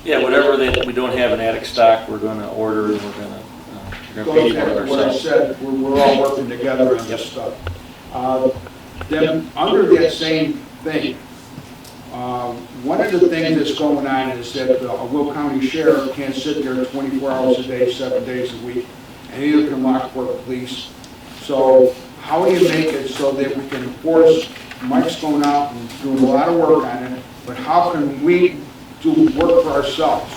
Yeah, whatever that we don't have in attic stock, we're going to order, and we're going to pay for it ourselves. What I said, we're all working together on this stuff. Then under that same thing, one of the things that's going on is that the Will County Sheriff can't sit there 24 hours a day, 7 days a week, and neither can Lockport Police. So how do you make it so that we can enforce? Mike's going out and doing a lot of work on it, but how can we do work for ourselves?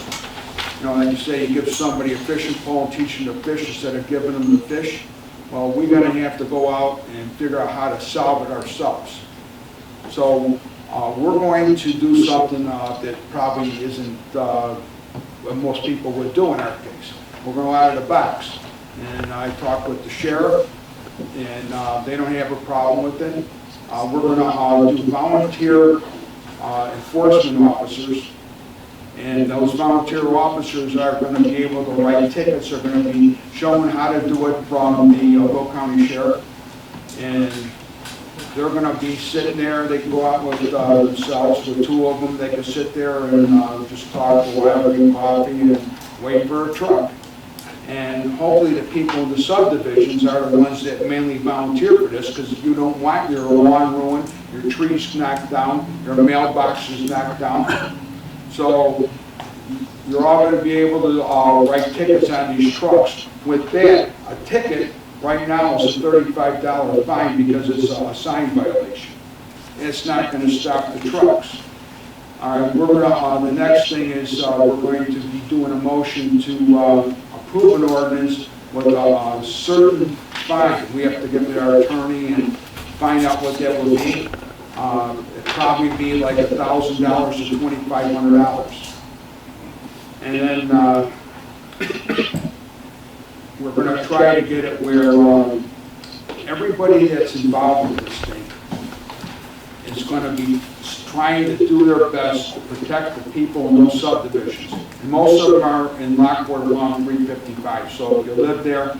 Like you say, you give somebody a fishing pole and teach them to fish instead of giving them the fish. Well, we're going to have to go out and figure out how to solve it ourselves. So we're going to do something that probably isn't what most people would do in our case. We're going to go out of the box. And I talked with the sheriff, and they don't have a problem with it. We're going to do volunteer enforcement officers And those volunteer officers are going to be able to write tickets, are going to be shown how to do it from the Will County Sheriff. And they're going to be sitting there, they can go out with themselves, with two of them, they can sit there and just talk for a while, drink coffee, and wait for a truck. And hopefully the people in the subdivisions are the ones that mainly volunteer for this, because if you don't want your lawn ruined, your trees knocked down, your mailboxes knocked down. So you're all going to be able to write tickets on these trucks. With that, a ticket right now is a $35 fine because it's a sign violation. And it's not going to stop the trucks. All right, we're going to, the next thing is we're going to be doing a motion to approve an ordinance with a certain fine. We have to get to our attorney and find out what that will be. It'd probably be like $1,000 to $2,500. And then we're going to try to get it where everybody that's involved in this thing is going to be trying to do their best to protect the people in those subdivisions. And most of them are in Lockport along 355. So if you live there,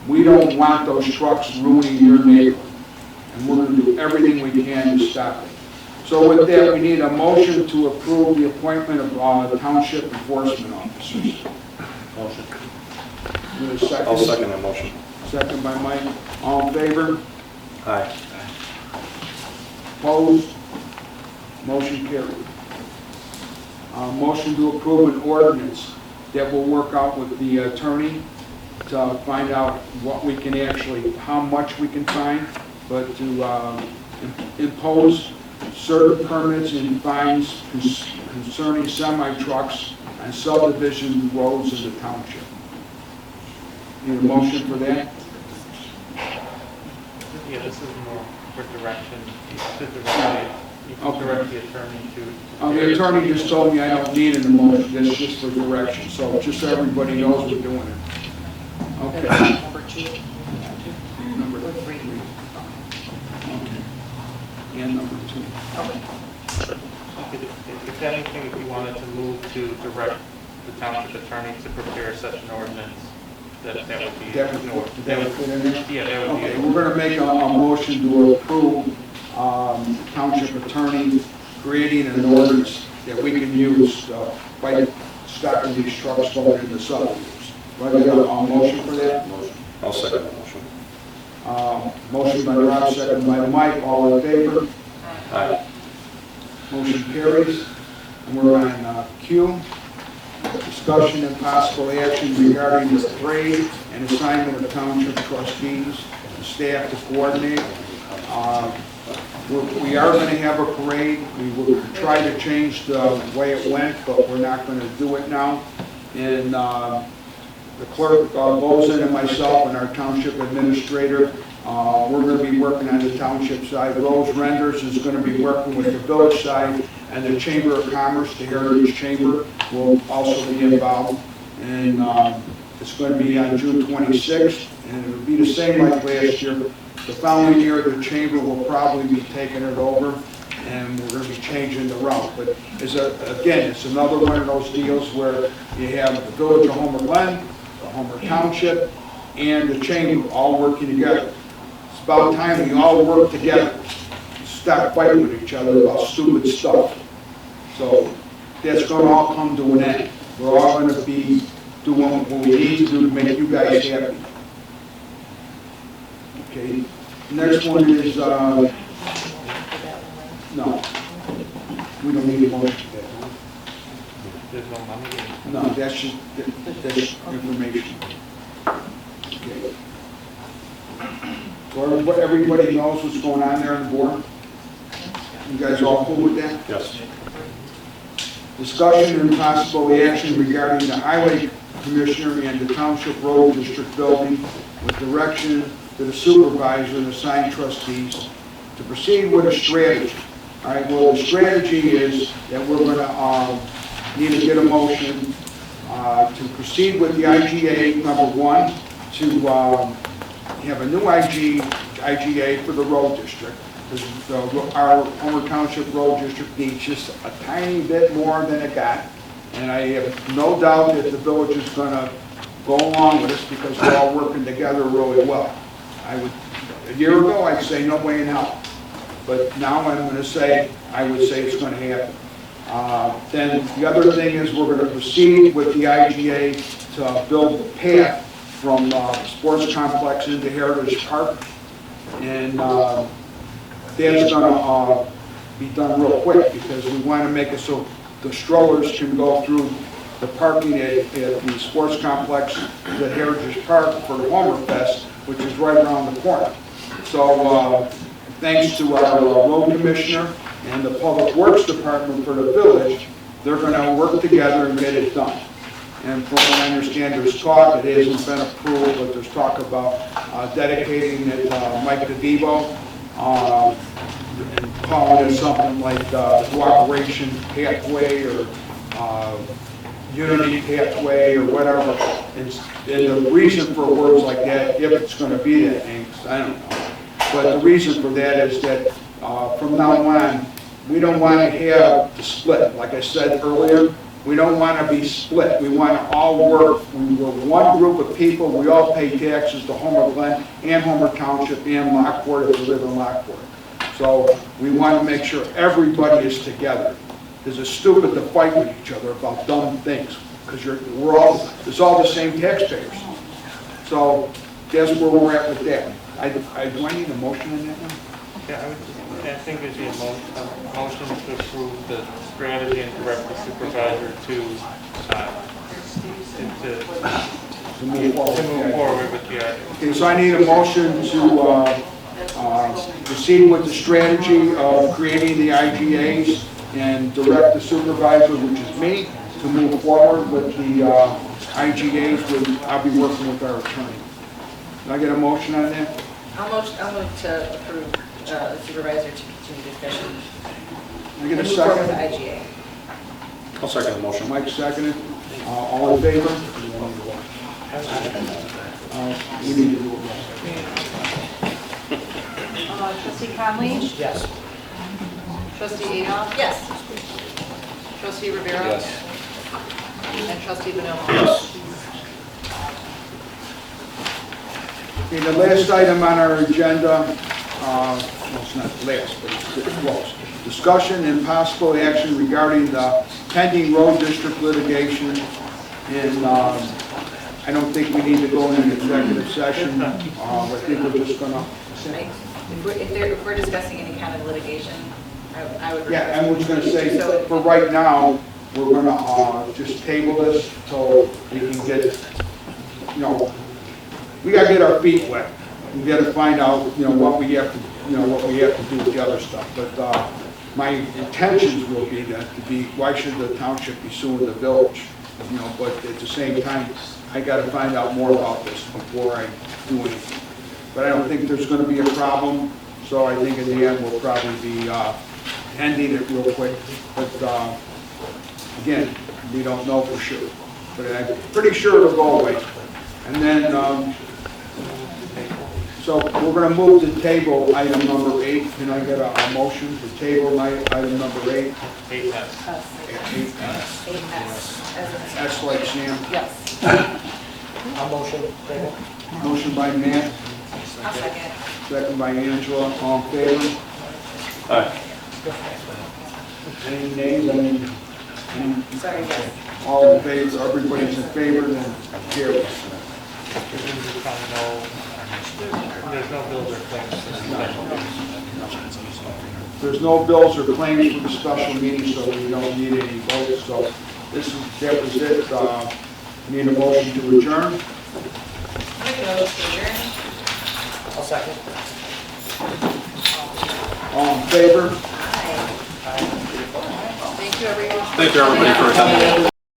we don't want those trucks ruining your neighborhood. And we're going to do everything we can to stop it. So with that, we need a motion to approve the appointment of township enforcement officers. Motion. Second? I'll second that motion. Second by Mike. All in favor? Aye. Opposed? Motion carried. Motion to approve an ordinance that will work out with the attorney to find out what we can actually, how much we can fine, but to impose certain permits and fines concerning semi-trucks and subdivision roads in the township. Need a motion for that? Yeah, this is more for direction. You can direct the attorney to... The attorney just told me I don't need an motion, that's just for direction, so just so everybody knows we're doing it. Okay. Number 2. Number 3. Okay. And number 2. Okay. If anything, if you wanted to move to direct the township attorney to prepare such an ordinance, that would be... That would fit in there? Yeah, that would be... Okay, we're going to make a motion to approve township attorney creating an ordinance that we can use by stopping these trucks going into subdivisions. Do I got a motion for that? Motion. I'll second that motion. Motion by Rob, second by Mike, all in favor? Aye. Motion carries. And we're on Q. Discussion and possible action regarding the parade and assignment of township trustees and staff to coordinate. We are going to have a parade. We will try to change the way it went, but we're not going to do it now. And the clerk, Bozen, and myself, and our township administrator, we're going to be working on the township side. Rose Renders is going to be working with the village side, and the Chamber of Commerce, the Heritage Chamber, will also be involved. And it's going to be on June 26th, and it will be the same like last year. The following year, the Chamber will probably be taking it over, and we're going to be changing the route. But again, it's another one of those deals where you have the Village of Homer Glen, the Homer Township, and the Chamber all working together. It's about time we all work together. Stop fighting with each other about stupid stuff. So that's going to all come to an end. We're all going to be doing what we need to do to make you guys happy. Okay. Next one is, no, we don't need a motion for that, huh? There's no money. No, that's just information. Okay. So everybody knows what's going on there on the board? You guys all cool with that? Yes. Discussion and possible action regarding the highway commissioner and the township road district building with direction to the supervisor and assigned trustees to proceed with a strategy. All right, well, the strategy is that we're going to need to get a motion to proceed with the IGA, number 1, to have a new IGA for the road district. Our Homer Township Road District needs just a tiny bit more than it got. And I have no doubt that the village is gonna go along with this because we're all working together really well. A year ago, I'd say no way in hell. But now I'm gonna say, I would say it's gonna happen. Then the other thing is we're gonna proceed with the IGA to build the path from the sports complex into Heritage Park. And that's gonna be done real quick because we wanna make it so the strollers can go through the parking at the sports complex at Heritage Park for the Homer Fest, which is right around the corner. So thanks to our road commissioner and the public works department for the village, they're going to work together and get it done. And from what I understand, there's talk, it hasn't been approved, but there's talk about dedicating it Mike DeVivo and calling it something like Cooperation Pathway or Unity Pathway or whatever. And the reason for words like that, if it's going to be that name, I don't know. But the reason for that is that from now on, we don't want to have the split. Like I said earlier, we don't want to be split. We want to all work. We're one group of people. We all pay taxes to Homer Glen and Homer Township and Lockport if we live in Lockport. So we want to make sure everybody is together. Because it's stupid to fight with each other about dumb things. Because it's all the same taxpayers. So that's where we're at with that. Do I need a motion on that one? Yeah, I think there's a motion to approve the strategy and direct the supervisor to move forward with the item. Okay, so I need a motion to proceed with the strategy of creating the IGAs and direct the supervisor, which is me, to move forward with the IGAs. I'll be working with our attorney. Can I get a motion on that? I'll move to approve the supervisor to continue discussion. Can I get a Move forward with the second? IGA. I'll second the motion. Mike seconded. All in favor? We need to do it. Trustee Conley? Yes. Trustee Adolph? Yes. Trustee Rivera? Yes. And Trustee Vanilla? Yes. Okay, the last item on our agenda, well, it's not the last, but it's pretty close. Discussion and possible action regarding the pending road district litigation. And I don't think we need to go into executive session. I think we're just gonna. If we're discussing any kind of litigation, I would. Yeah, and we're just gonna say, for right now, we're gonna just table this so we can get, we gotta get our feet wet. We gotta find out, what we have to, what we have to do with the other stuff. But my intentions will be that why should the township be suing the village? But at the same time, I gotta find out more about this before I do anything. But I don't think there's gonna be a problem, so I think in the end, we'll probably be ending it real quick. But again, we don't know for sure. But I'm pretty sure it'll go away. And then, so we're going to move to table item number 8. Can I get a motion to table item number 8? 8S. 8S. S like Sam. Yes. A motion, table. Motion by Matt, I'll second. second by Angela. All in favor? Aye. Any nays? Any Sorry, yes. all in favor? Everybody's in favor, then carries. There's no bills or claims for the special meeting. There's no bills or claims for the special meeting, so we don't need any votes. So that was it. Need a motion to adjourn? Make a motion to adjourn. I'll second. All in favor? Thank you, everyone. Thank you, everybody, for attending.